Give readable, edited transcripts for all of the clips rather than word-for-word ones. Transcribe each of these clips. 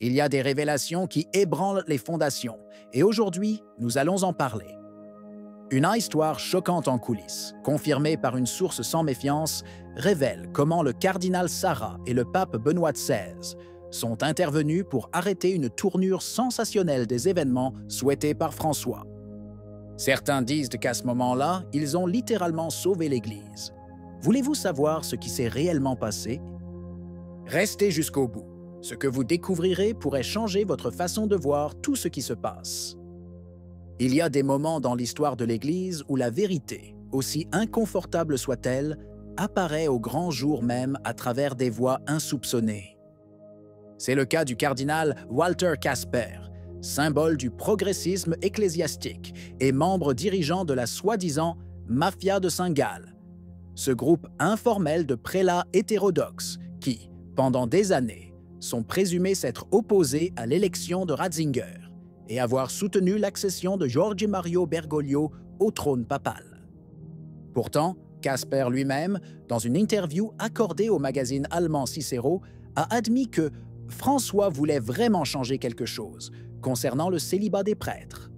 Il y a des révélations qui ébranlent les fondations, et aujourd'hui, nous allons en parler. Une histoire choquante en coulisses, confirmée par une source sans méfiance, révèle comment le cardinal Sarah et le pape Benoît XVI sont intervenus pour arrêter une tournure sensationnelle des événements souhaités par François. Certains disent qu'à ce moment-là, ils ont littéralement sauvé l'Église. Voulez-vous savoir ce qui s'est réellement passé? Restez jusqu'au bout. Ce que vous découvrirez pourrait changer votre façon de voir tout ce qui se passe. Il y a des moments dans l'histoire de l'Église où la vérité, aussi inconfortable soit-elle, apparaît au grand jour même à travers des voies insoupçonnées. C'est le cas du cardinal Walter Casper, symbole du progressisme ecclésiastique et membre dirigeant de la soi-disant « mafia de Saint-Gall », ce groupe informel de prélats hétérodoxes qui, pendant des années, sont présumés s'être opposés à l'élection de Ratzinger et avoir soutenu l'accession de Jorge Mario Bergoglio au trône papal. Pourtant, Casper lui-même, dans une interview accordée au magazine allemand Cicero, a admis que François voulait vraiment changer quelque chose concernant le célibat des prêtres.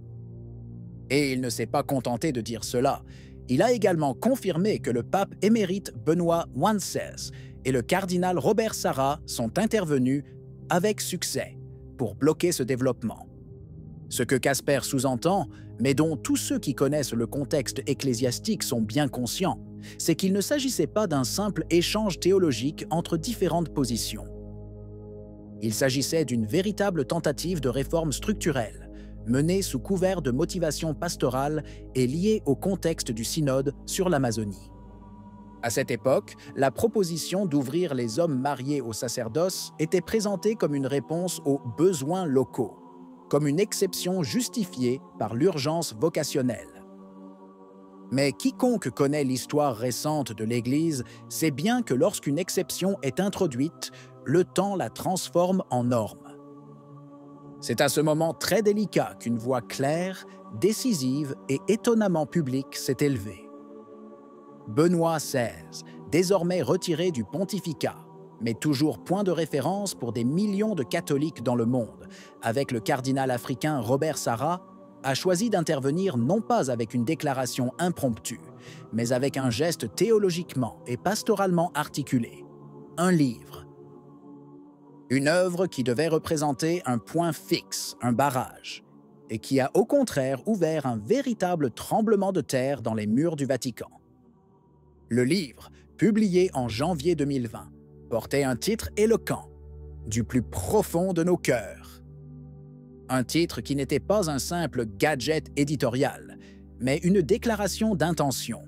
Et il ne s'est pas contenté de dire cela. Il a également confirmé que le pape émérite Benoît XVI et le cardinal Robert Sarah sont intervenus avec succès pour bloquer ce développement. Ce que Casper sous-entend, mais dont tous ceux qui connaissent le contexte ecclésiastique sont bien conscients, c'est qu'il ne s'agissait pas d'un simple échange théologique entre différentes positions. Il s'agissait d'une véritable tentative de réforme structurelle, menée sous couvert de motivation pastorale et liée au contexte du synode sur l'Amazonie. À cette époque, la proposition d'ouvrir les hommes mariés au sacerdoce était présentée comme une réponse aux besoins locaux, comme une exception justifiée par l'urgence vocationnelle. Mais quiconque connaît l'histoire récente de l'Église sait bien que lorsqu'une exception est introduite, le temps la transforme en norme. C'est à ce moment très délicat qu'une voix claire, décisive et étonnamment publique s'est élevée. Benoît XVI, désormais retiré du pontificat, mais toujours point de référence pour des millions de catholiques dans le monde, avec le cardinal africain Robert Sarah, a choisi d'intervenir non pas avec une déclaration impromptue, mais avec un geste théologiquement et pastoralement articulé, un livre. Une œuvre qui devait représenter un point fixe, un barrage, et qui a au contraire ouvert un véritable tremblement de terre dans les murs du Vatican. Le livre, publié en janvier 2020, portait un titre éloquent, « Du plus profond de nos cœurs ». Un titre qui n'était pas un simple gadget éditorial, mais une déclaration d'intention.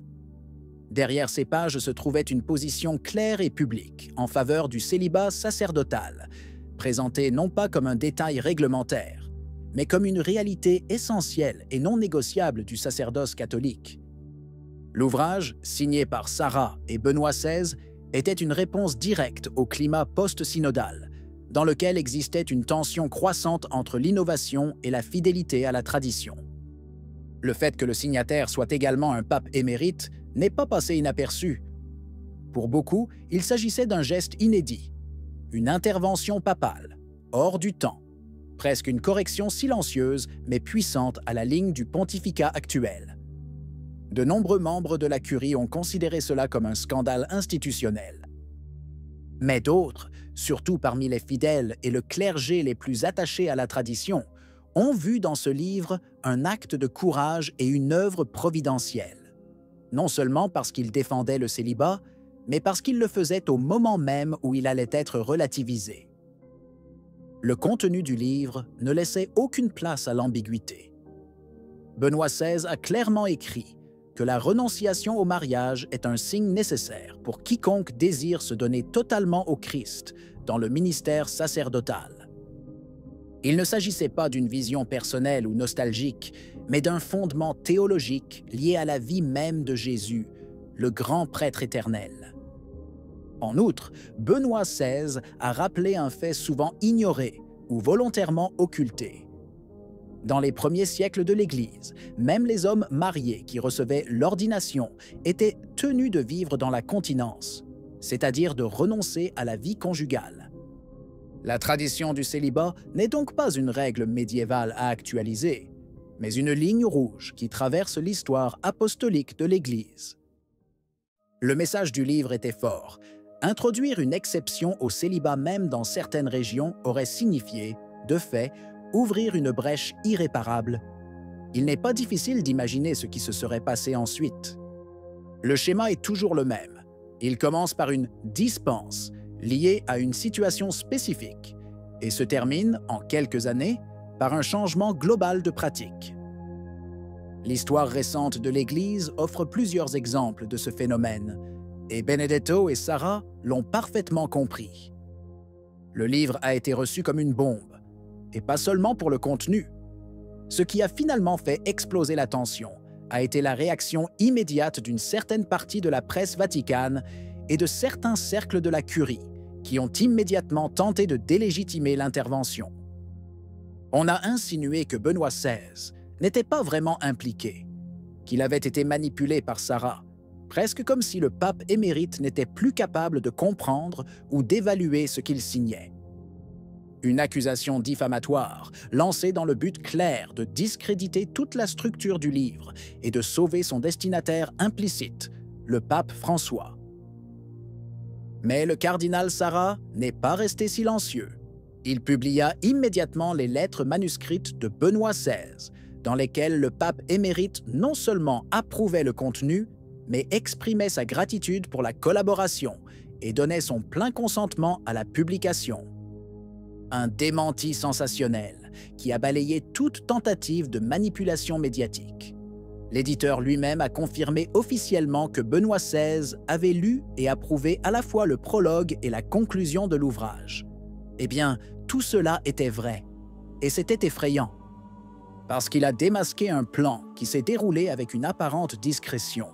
Derrière ces pages se trouvait une position claire et publique en faveur du célibat sacerdotal, présentée non pas comme un détail réglementaire, mais comme une réalité essentielle et non négociable du sacerdoce catholique. L'ouvrage, signé par Sarah et Benoît XVI, était une réponse directe au climat post-synodal, dans lequel existait une tension croissante entre l'innovation et la fidélité à la tradition. Le fait que le signataire soit également un pape émérite n'est pas passé inaperçu. Pour beaucoup, il s'agissait d'un geste inédit, une intervention papale, hors du temps, presque une correction silencieuse mais puissante à la ligne du pontificat actuel. De nombreux membres de la Curie ont considéré cela comme un scandale institutionnel. Mais d'autres, surtout parmi les fidèles et le clergé les plus attachés à la tradition, ont vu dans ce livre un acte de courage et une œuvre providentielle. Non seulement parce qu'il défendait le célibat, mais parce qu'il le faisait au moment même où il allait être relativisé. Le contenu du livre ne laissait aucune place à l'ambiguïté. Benoît XVI a clairement écrit que la renonciation au mariage est un signe nécessaire pour quiconque désire se donner totalement au Christ dans le ministère sacerdotal. Il ne s'agissait pas d'une vision personnelle ou nostalgique, mais d'un fondement théologique lié à la vie même de Jésus, le grand prêtre éternel. En outre, Benoît XVI a rappelé un fait souvent ignoré ou volontairement occulté. Dans les premiers siècles de l'Église, même les hommes mariés qui recevaient l'ordination étaient tenus de vivre dans la continence, c'est-à-dire de renoncer à la vie conjugale. La tradition du célibat n'est donc pas une règle médiévale à actualiser, mais une ligne rouge qui traverse l'histoire apostolique de l'Église. Le message du livre était fort. Introduire une exception au célibat même dans certaines régions aurait signifié, de fait, ouvrir une brèche irréparable. Il n'est pas difficile d'imaginer ce qui se serait passé ensuite. Le schéma est toujours le même. Il commence par une dispense liée à une situation spécifique et se termine, en quelques années, par un changement global de pratique. L'histoire récente de l'Église offre plusieurs exemples de ce phénomène, et Benedetto et Sarah l'ont parfaitement compris. Le livre a été reçu comme une bombe, et pas seulement pour le contenu. Ce qui a finalement fait exploser la tension a été la réaction immédiate d'une certaine partie de la presse vaticane et de certains cercles de la curie, qui ont immédiatement tenté de délégitimer l'intervention. On a insinué que Benoît XVI n'était pas vraiment impliqué, qu'il avait été manipulé par Sarah, presque comme si le pape émérite n'était plus capable de comprendre ou d'évaluer ce qu'il signait. Une accusation diffamatoire, lancée dans le but clair de discréditer toute la structure du livre et de sauver son destinataire implicite, le pape François. Mais le cardinal Sarah n'est pas resté silencieux. Il publia immédiatement les lettres manuscrites de Benoît XVI, dans lesquelles le pape émérite non seulement approuvait le contenu, mais exprimait sa gratitude pour la collaboration et donnait son plein consentement à la publication. Un démenti sensationnel qui a balayé toute tentative de manipulation médiatique. L'éditeur lui-même a confirmé officiellement que Benoît XVI avait lu et approuvé à la fois le prologue et la conclusion de l'ouvrage. Eh bien, tout cela était vrai, et c'était effrayant, parce qu'il a démasqué un plan qui s'est déroulé avec une apparente discrétion,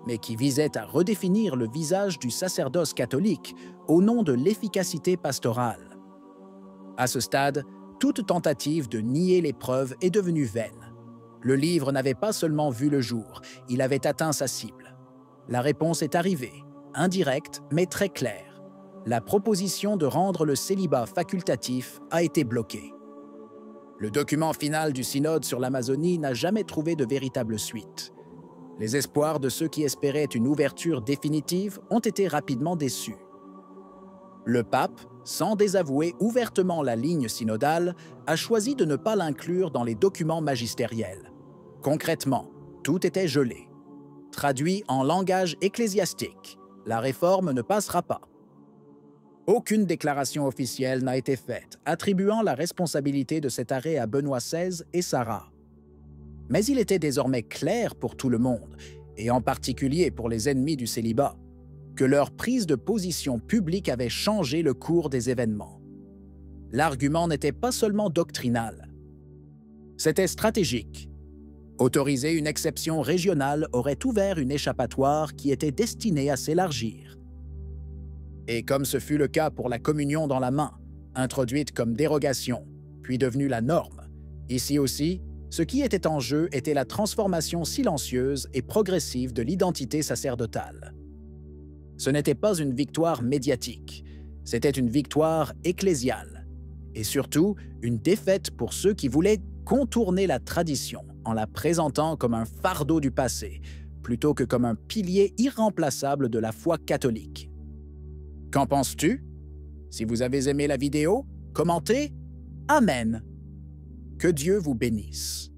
mais qui visait à redéfinir le visage du sacerdoce catholique au nom de l'efficacité pastorale. À ce stade, toute tentative de nier les preuves est devenue vaine. Le livre n'avait pas seulement vu le jour, il avait atteint sa cible. La réponse est arrivée, indirecte mais très claire. La proposition de rendre le célibat facultatif a été bloquée. Le document final du synode sur l'Amazonie n'a jamais trouvé de véritable suite. Les espoirs de ceux qui espéraient une ouverture définitive ont été rapidement déçus. Le pape, sans désavouer ouvertement la ligne synodale, a choisi de ne pas l'inclure dans les documents magistériels. Concrètement, tout était gelé. Traduit en langage ecclésiastique, la réforme ne passera pas. Aucune déclaration officielle n'a été faite, attribuant la responsabilité de cet arrêt à Benoît XVI et Sarah. Mais il était désormais clair pour tout le monde, et en particulier pour les ennemis du célibat, que leur prise de position publique avait changé le cours des événements. L'argument n'était pas seulement doctrinal. C'était stratégique. Autoriser une exception régionale aurait ouvert une échappatoire qui était destinée à s'élargir. Et comme ce fut le cas pour la communion dans la main, introduite comme dérogation, puis devenue la norme, ici aussi, ce qui était en jeu était la transformation silencieuse et progressive de l'identité sacerdotale. Ce n'était pas une victoire médiatique, c'était une victoire ecclésiale, et surtout une défaite pour ceux qui voulaient contourner la tradition en la présentant comme un fardeau du passé, plutôt que comme un pilier irremplaçable de la foi catholique. Qu'en penses-tu? Si vous avez aimé la vidéo, commentez « Amen ». Que Dieu vous bénisse.